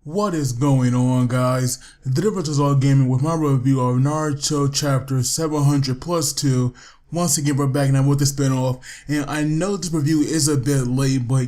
What is going on, guys? The Difference is All Gaming with my review of Naruto Chapter 700 plus 2. Once again, we're back now with the spinoff, and I know this review is a bit late, but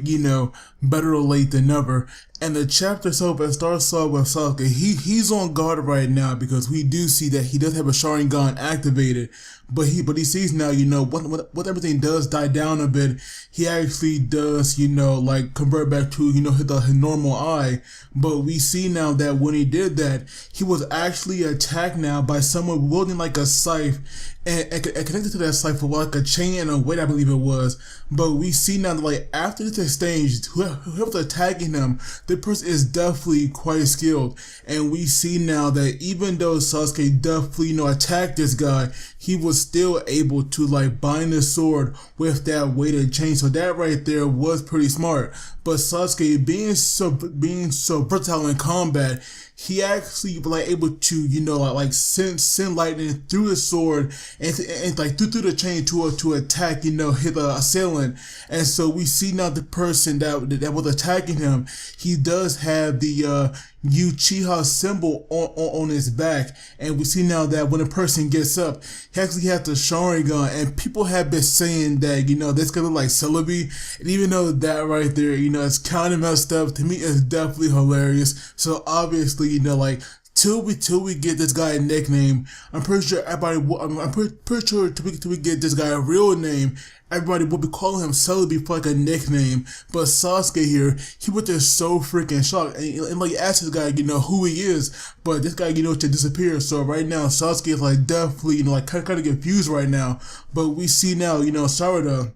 better late than never. And the chapter itself starts off with Sasuke. He's on guard right now because we do see that he does have a Sharingan activated, but he sees now, what everything does die down a bit. He actually does, like convert back to, his normal eye. But we see now that when he did that, he was actually attacked now by someone wielding like a scythe and connected to that scythe with like a chain and a weight, I believe it was. But we see now that like after this exchange, whoever's attacking him, the person is definitely quite skilled. And we see now that even though Sasuke definitely, attacked this guy, he was still able to like bind the sword with that weighted chain. So that right there was pretty smart. But Sasuke being so versatile in combat, he actually like able to send lightning through his sword and like through the chain to attack his assailant. And so we see now the person that was attacking him, he does have the Uchiha symbol on his back, and we see now that when a person gets up, he actually has the Sharingan, and people have been saying that this could look like Celebi, and even though that right there it's kind of messed up, to me it's definitely hilarious. So obviously till we get this guy a nickname, I'm pretty sure till we get this guy a real name, everybody will be calling him Celebi for like a nickname. But Sasuke here, he was just so freaking shocked and like asked this guy, who he is. But this guy, to disappear. So right now, Sasuke is like definitely, kind of confused right now. But we see now, Sarada,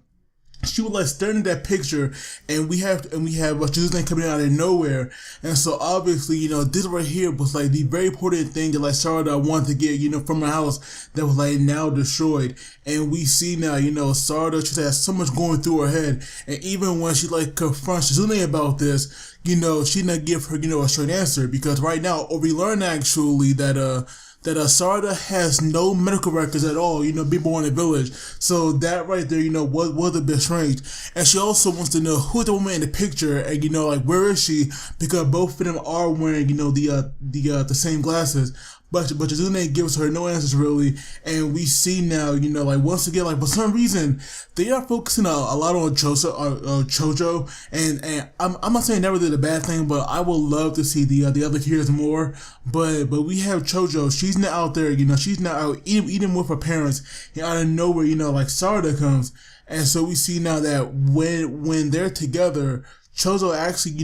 she was like staring at that picture, and we have Chouchou coming out of nowhere. And so obviously, this right here was like the very important thing that like Sarada wanted to get, from her house that was like now destroyed. And we see now, Sarada, she has so much going through her head, and even when she like confronts Chouchou about this, she not give her, a straight answer, because right now, we learn actually that Sarada has no medical records at all, being born in a village. So that right there, was a bit strange. And she also wants to know who's the woman in the picture, and like where is she? Because both of them are wearing, the same glasses. But Chouchou gives her no answers really, and we see now, once again, for some reason, they are focusing a lot on Chouchou, and I'm not saying that really a bad thing, but I would love to see the other characters more. But we have Chouchou, she's not out there, she's not out eating with her parents, and out of nowhere, like Sarada comes, and so we see now that when they're together, Chouchou actually,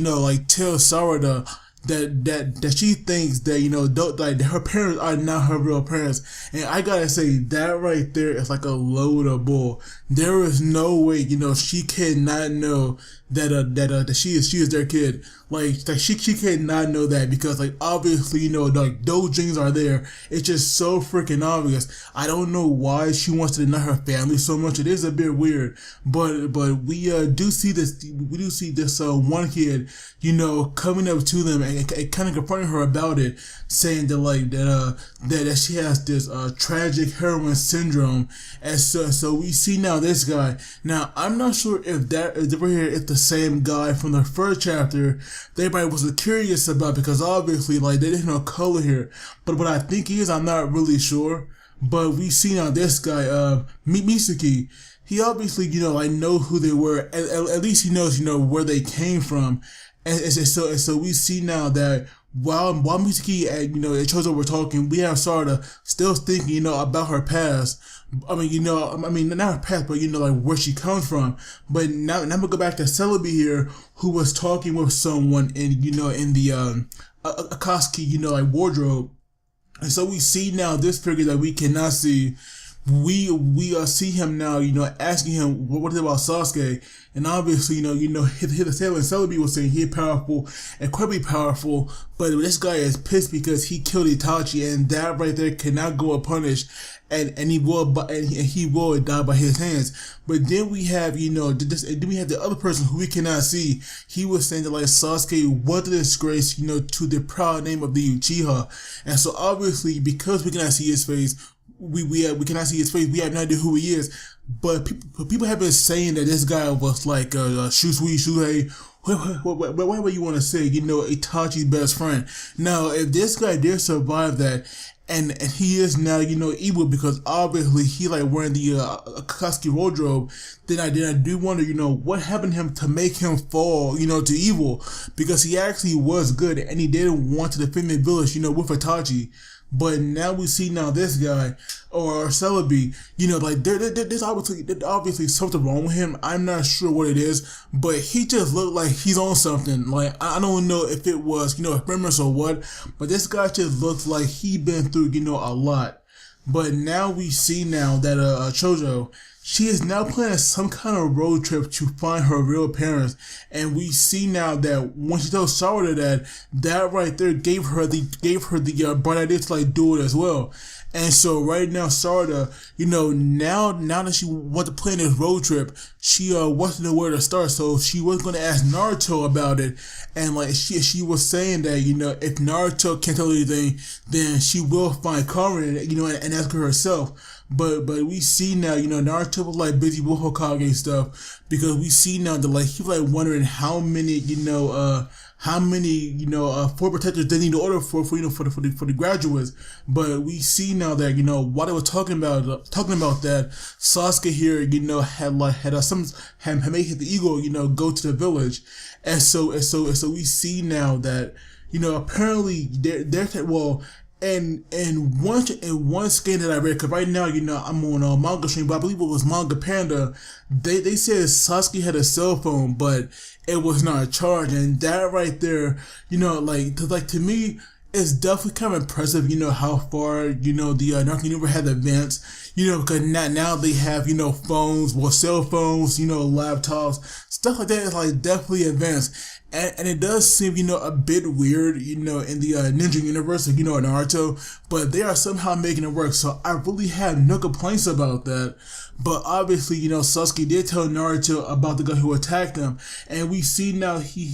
tells Sarada that she thinks that her parents are not her real parents. And I gotta say, that right there is like a load of bull. There is no way she cannot know that she is their kid. Like she cannot know that, because obviously those genes are there. It's just so freaking obvious. I don't know why she wants to deny her family so much. It is a bit weird, but we do see this. We do see this one kid coming up to them and kind of confronting her about it, saying that she has this tragic heroin syndrome. And so we see now this guy. Now I'm not sure if right here is the same guy from the first chapter that everybody was curious about, because obviously they didn't know color here. But what I think he is, I'm not really sure. But we see now this guy, Mitsuki. He obviously know who they were. At least he knows where they came from. And so we see now that while Mitsuki and Chouchou were talking, we have Sarada still thinking about her past. I mean not her past, but where she comes from. But now I'm gonna go back to Celebi here, who was talking with someone in in the Akatsuki wardrobe. And so we see now this figure that we cannot see. We see him now, asking him what is it about Sasuke, and obviously, his assailant Celebi was saying he's powerful, incredibly powerful, but this guy is pissed because he killed Itachi, and that right there cannot go unpunished, and he will die by his hands. But then we have then we have the other person who we cannot see. He was saying that Sasuke was a disgrace, to the proud name of the Uchiha, and so obviously because we cannot see his face. We cannot see his face. We have no idea who he is. But people have been saying that this guy was like Shuhei, whatever you want to say, you know, Itachi's best friend. Now, if this guy did survive that, and he is now, you know, evil because obviously he like wearing the Akatsuki wardrobe, then I do wonder, you know, what happened to him to make him fall, you know, to evil, because he actually was good and he didn't want to defend the village, you know, with Itachi. But now we see now this guy or Celebi, you know, like there's obviously something wrong with him. I'm not sure what it is, but he just looked like he's on something. Like I don't know if it was, you know, experiments or what, but this guy just looks like he been through, you know, a lot. But now we see now that Chouchou, she is now planning some kind of road trip to find her real parents, and we see now that when she tells Sarada that right there gave her the bright idea to like do it as well. And so right now Sarada, you know, now that she wants to plan this road trip, she wants to know where to start. So she was gonna ask Naruto about it, and like she was saying that, you know, if Naruto can't tell anything, then she will find Karin, you know, and ask her herself. But we see now, you know, Naruto was like busy with Hokage stuff, because we see now that like he was like wondering how many four protectors they need to order for the graduates. But we see now that, you know, while they were talking about that, Sasuke here, you know, had made his ego, you know, go to the village, and so we see now that, you know, apparently they're well. And one scan that I read, because right now, you know, I'm on manga stream, but I believe it was Manga Panda. They said Sasuke had a cell phone, but it was not charged, and that right there, you know, like to me, it's definitely kind of impressive, you know, how far, you know, the Naruto universe had advanced, you know, because now they have, you know, phones, well, cell phones, you know, laptops, stuff like that is like definitely advanced. And it does seem, you know, a bit weird, you know, in the ninja universe, you know, Naruto, but they are somehow making it work. So I really have no complaints about that. But obviously, you know, Sasuke did tell Naruto about the guy who attacked him, and we see now he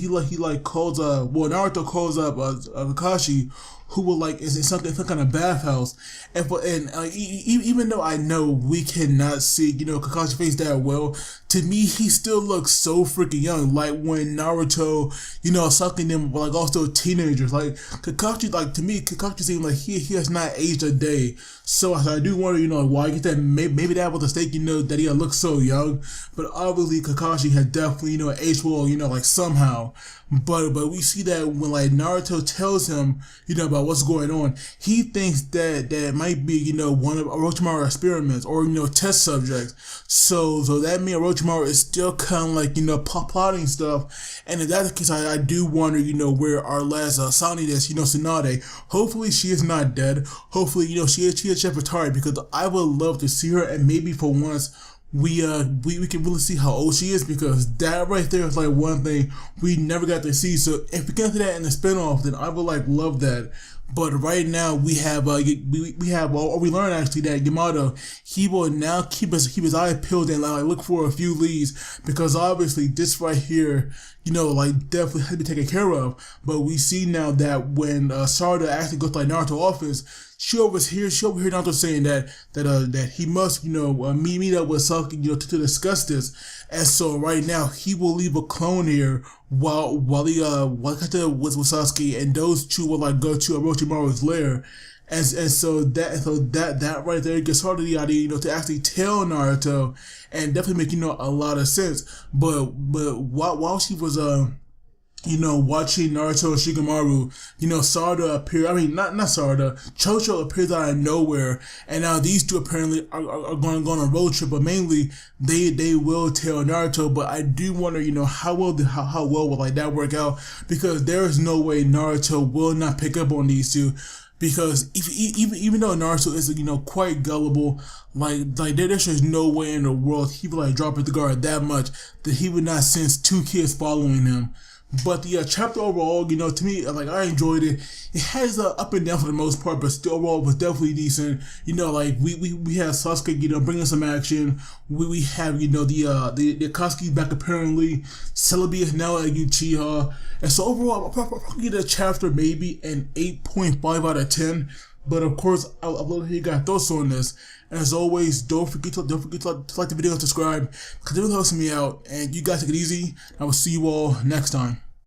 calls Naruto calls up Kakashi, who will like is in some kind of bathhouse, and even though I know we cannot see, you know, Kakashi's face that well, to me he still looks so freaking young. Like when Naruto, you know, Sasuke and them were like all still teenagers. Like Kakashi, like to me, Kakashi seems like he has not aged a day. So I do wonder, you know, why I get that maybe that was a mistake, you know, that he looks so young. But obviously Kakashi has definitely, you know, aged well, you know, like somehow. But we see that when like Naruto tells him, you know, about what's going on, he thinks that it might be, you know, one of Orochimaru's experiments or, you know, test subjects. So that means Orochimaru is still kind of like, you know, plotting stuff. And in that case, I do wonder, you know, where our last Sani is, you know, Tsunade. Hopefully she is not dead. Hopefully, you know, she is just retired, because I would love to see her, and maybe for once we can really see how old she is, because that right there is like one thing we never got to see. So if we get to that in the spinoff, then I would like love that. But right now we have we learned actually that Yamato, he will now keep his eye peeled and like look for a few leads, because obviously this right here, you know, like definitely had to be taken care of. But we see now that when Sarada actually goes to like Naruto's office, she overheard Naruto saying that he must, you know, meet up with Sasuke, you know, to discuss this. And so right now he will leave a clone here while he with Sasuke, and those two will like go to Orochimaru's lair. And so that right there gets started the idea, you know, to actually tell Naruto, and definitely make, you know, a lot of sense. But while she was you know, watching Naruto and Shikamaru, you know, Sarada appeared. I mean, not Sarada. Chouchou appears out of nowhere, and now these two apparently are going on a road trip. But mainly, they will tell Naruto. But I do wonder, you know, how well will like that work out? Because there is no way Naruto will not pick up on these two. Because even though Naruto is, you know, quite gullible, like there's just no way in the world he would like drop his guard that much that he would not sense two kids following him. But the chapter overall, you know, to me, like, I enjoyed it. It has up and down for the most part, but still overall was definitely decent. You know, like we have Sasuke, you know, bringing some action. We have, you know, the Akatsuki back apparently. Celebi is now at Uchiha, and so overall, I'll probably get a chapter maybe an 8.5 out of 10. But of course, I'll love to hear you guys' thoughts on this. And as always, don't forget to like the video and subscribe, because it really helps me out. And you guys take it easy. I will see you all next time.